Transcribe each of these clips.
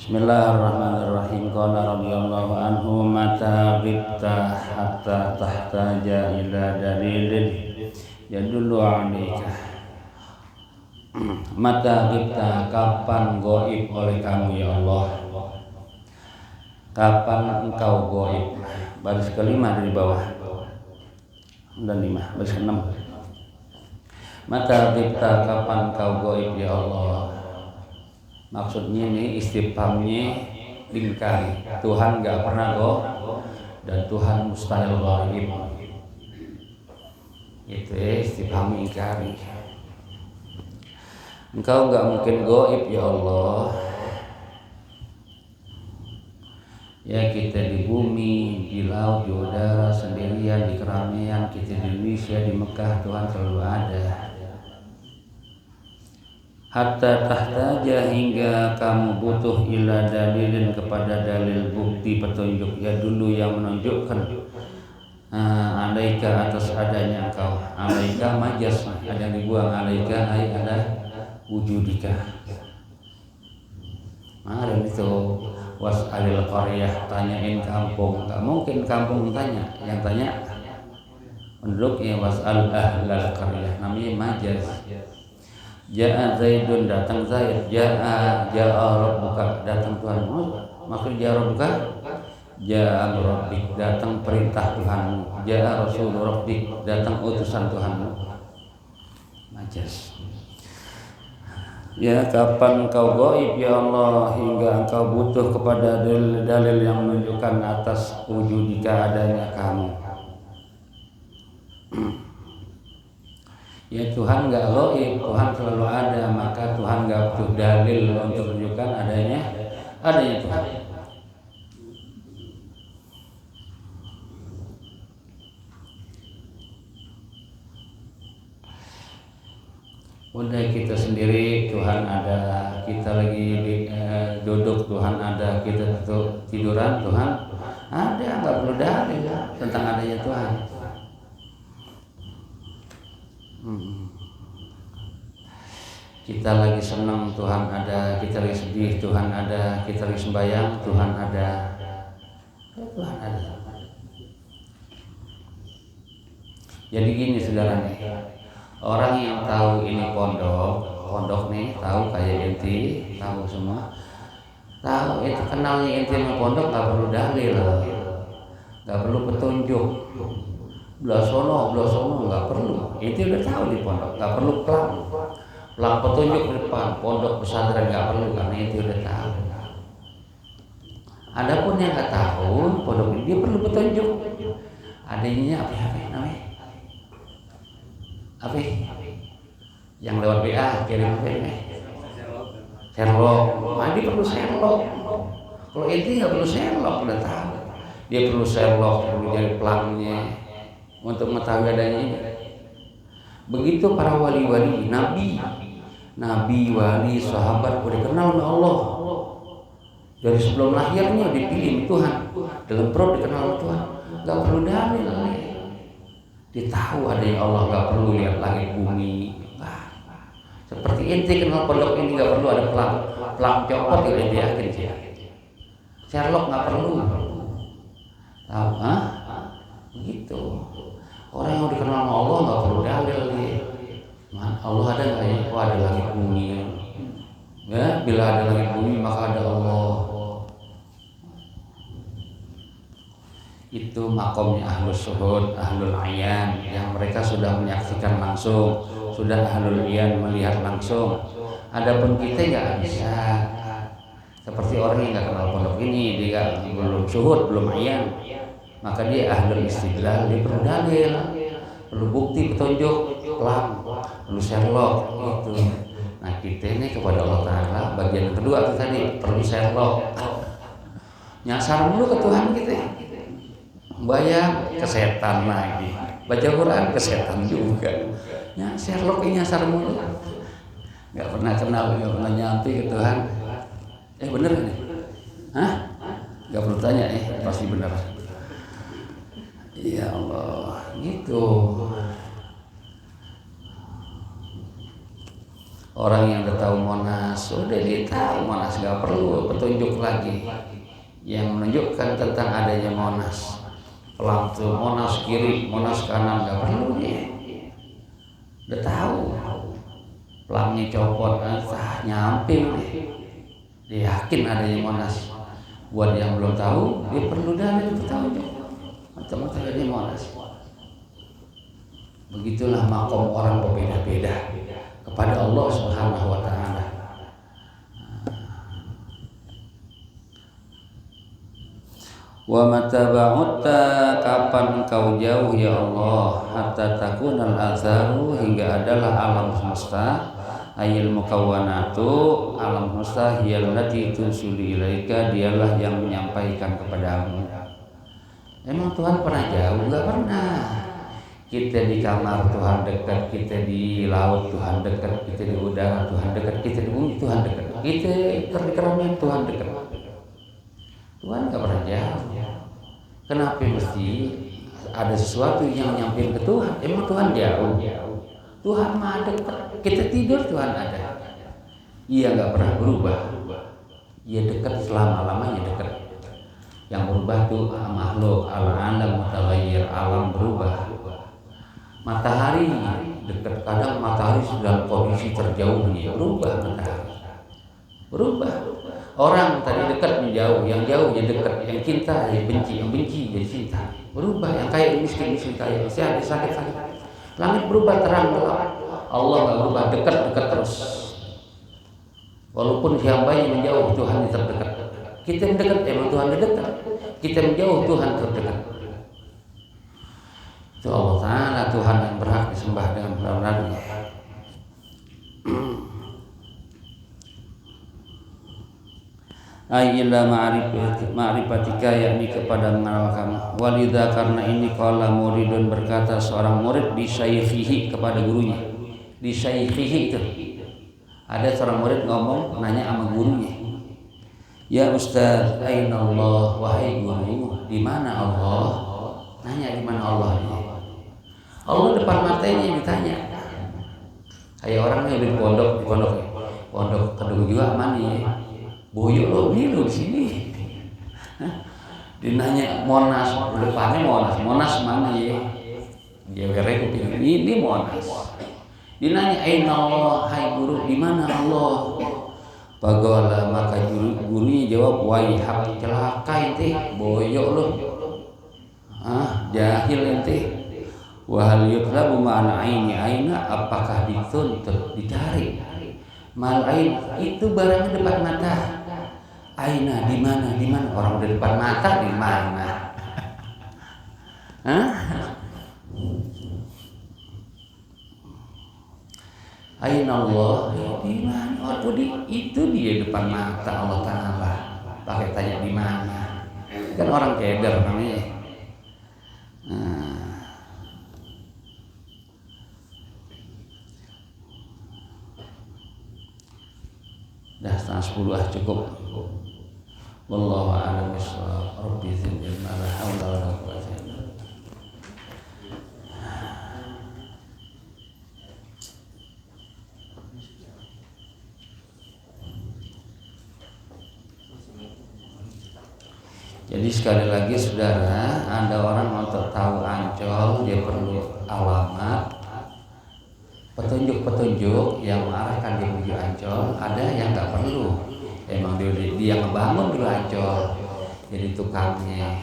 Bismillahirrahmanirrahim. Qala radhiyallahu anhu mata ghibta hatta tahtaja ila dalilin yadullu 'alaika. Mata ghibta, kapan gaib oleh kamu ya Allah? Kapan engkau gaib? Baris kelima dari bawah. Dan 5, baris ke-6. Mata ghibta, kapan engkau gaib ya Allah? Maksudnya ini istifhamnya lingkari. Tuhan gak pernah gaib dan Tuhan mustahil gaib. Itu istifham lingkari. Engkau gak mungkin gaib ya Allah. Ya kita di bumi, di laut, di udara, sendirian, di keramaian, kita di Indonesia, di Mekah, Tuhan selalu ada. Hatta tahtaja, hingga kamu butuh ila dalilin, kepada dalil bukti petunjuk ya dulu yang menunjukkan alaika, atas adanya engkau. Alaika majas, ada yang dibuang. Alaika ay ada wujudika. Kemarin itu was'alil qaryah, tanyain kampung. Gak mungkin kampung tanya, yang tanya penduduknya. Was'al ahlal qaryah, namanya majas. Ja'a Zaidun, datang Zaid. Ja'a Rabbuka, datang Tuhanmu. Maksud Ja'a Rabbuka, Ja'a Rabbik, datang perintah Tuhanmu. Ja'a Rasul Rabbik, datang utusan Tuhanmu. Majas. Ya, kapan engkau gaib ya Allah, hingga engkau butuh kepada dalil-dalil yang menunjukkan atas wujudika, adanya kamu. Ya Tuhan gak gaib, Tuhan selalu ada, maka Tuhan gak butuh dalil untuk menunjukkan adanya Tuhan. Udah kita sendiri Tuhan ada, kita lagi duduk Tuhan ada, kita tiduran Tuhan ada, gak perlu dalil tentang adanya Tuhan. Kita lagi senang Tuhan ada, kita lagi sedih Tuhan ada, kita lagi sembahyang Tuhan ada. Tuhan ada. Jadi gini saudara nih, orang yang tahu ini pondok nih, tahu kayak enti, tahu semua, tahu itu kenalnya enti sama pondok, gak perlu dalil, gak perlu petunjuk. Belah sono nggak perlu. Itu udah tahu di pondok, nggak perlu pelang petunjuk di depan. Pondok pesantren nggak perlu, karena itu udah tahu. Adapun yang nggak tahu pondok ini, dia perlu petunjuk. Adanya apa namanya? Apa? Yang lewat WA kirim Sherlock. Dia perlu Sherlock. Kalau itu nggak perlu Sherlock, udah tahu. Dia perlu Sherlock, perlu jadi pelangnya untuk mengetahui adanya ini. Begitu para wali-wali, nabi, wali, sahabat udah kenal sama Allah. Dari sebelum lahirnya dipilih Tuhan, dalam perut dikenal Tuhan. Gak perlu dalil. Dia tahu adanya Allah, gak perlu lihat langit bumi. Seperti ente kenal pondok ini, gak perlu ada pelang copot ya, dia yakin sih. Sherlock gak perlu. Tahu, begitu. Orang yang dikenal sama Allah nggak perlu dalil dia. Allah ada nggak ya? Oh, ada langit bumi. Ya, bila ada langit bumi maka ada Allah. Itu makomnya ahlus syuhud, ahlul ayan, yang mereka sudah menyaksikan langsung, sudah ahlul iyan, melihat langsung. Adapun kita nggak bisa. Seperti orang yang nggak kenal pondok ini, dia belum syuhud, belum ayan, maka dia ahlul istidlal, dia perlu dalil, perlu bukti petunjuk, perlu Sherlock itu. Nah kita ini kepada Allah Ta'ala, bagian kedua itu tadi, perlu Sherlock. Nyasar dulu ke Tuhan kita, bayang ke setan lagi, baca Quran ke setan juga. Ya Sherlock ini nyasar mulu, nggak pernah kenal, nggak pernah nyampe ke Tuhan. Bener nih? Nggak perlu tanya, pasti bener. Ya Allah, gitu. Orang yang udah tahu Monas, sudah dia tahu Monas, nggak perlu petunjuk lagi yang menunjukkan tentang adanya Monas. Pelang tuh Monas kiri, Monas kanan, nggak perlu dia. Udah tahu. Pelangnya copot, nyampe deh. Dia yakin adanya Monas. Buat yang belum tahu, dia perlu dalil petunjuk. Macam-macam adanya Monas. Begitulah makom orang berbeda-beda kepada Allah Subhanahu wa taala. Wa mata ba'utta, kapan engkau jauh ya Allah, hatta takunal atharu, hingga adalah alam semesta, ayil mukawwanatu, alam semesta hiyallati tusulu ilaika, dialah yang menyampaikan kepadamu. Emang Tuhan pernah jauh? Enggak pernah. Kita di kamar Tuhan dekat, kita di laut Tuhan dekat, kita di udara Tuhan dekat, kita di bumi Tuhan dekat, kita di keramaian Tuhan dekat. Tuhan nggak pernah jauh. Kenapa mesti ada sesuatu yang nyampein ke Tuhan? Emang Tuhan jauh? Tuhan mah dekat. Kita tidur Tuhan ada. Ia nggak pernah berubah. Ia dekat selama-lamanya dekat. Yang berubah tuh makhluk, alam mutaghayyir, alam berubah. Matahari dekat, kadang matahari dalam kondisi terjauhnya berubah matahari. Berubah. Orang tadi dekat menjauh, yang jauhnya dekat, yang cinta ya benci, yang benci jadi cinta. Berubah, yang kaya miskin kaya, yang sehat sakit. Langit berubah terang gelap. Allah nggak berubah, dekat terus. Walaupun hambanya menjauh, Tuhan tetap dekat. Kita mendekat, emang Tuhan dekat. Kita menjauh, Tuhan terdekat. Itu Allah Ta'ala, Tuhan yang berhak disembah dengan benar-benarnya. Ayyila ma'rifatika, yakni kepada mengenal kamu. Walidha, karena ini qala muridun, berkata seorang murid di syaikhihi, kepada gurunya. Di syaikhihi itu ada seorang murid ngomong, nanya sama gurunya, ya Ustaz, aina Allah, wahai guru, di mana Allah? Nanya di mana Allah. Allah depan matanya ditanya. Kayak orang yang di pondok kedua juga mana ya? Boyo lo ini lo di sini. Dinanya Monas, depannya Monas mana ya? Dia werek kuping ini Monas. Dinanya aina Allah, hai guru, di mana Allah? Pagola, maka gurunya jawab, waihak, celaka ente, boyo lo. Jahil ente. Wahal yutlabu ma'ana aina, apakah dituntut dicari mal ain, itu barangnya depan mata. Aina di mana orang di depan mata di mana? Aina Allah di mana? Waktu itu dia depan mata Allah Ta'ala. Pakai tanya di mana? Kan orang keder namanya. Dah setengah 10 cukup. Wallahu a'lam bishawab. Rabbi zidni ilma, la haula wala quwwata illa billah. Jadi sekali lagi saudara, ada orang untuk tahu Ancol, dia perlu alamat, petunjuk-petunjuk yang mengarahkan dia menuju Ancol. Ada yang nggak perlu, emang dia ngebangun dulu Ancol, jadi tukangnya.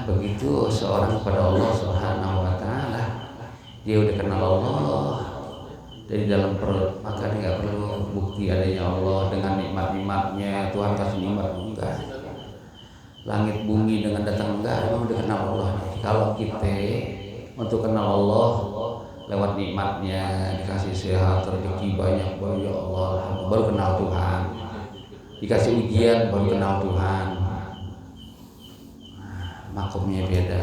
Begitu seorang kepada Allah Subhanahu wa Ta'ala, dia udah kenal Allah dari dalam perut, maka dia nggak perlu bukti adanya Allah dengan nikmat-nikmatnya. Tuhan kasih nikmat enggak, langit bumi dengan datang enggak, memang udah kenal Allah. Kalau kita untuk kenal Allah lewat nikmatnya, dikasih sehat, rezeki banyak, baru ya Allah, baru kenal Tuhan. Dikasih ujian, baru kenal Tuhan. Makomnya beda.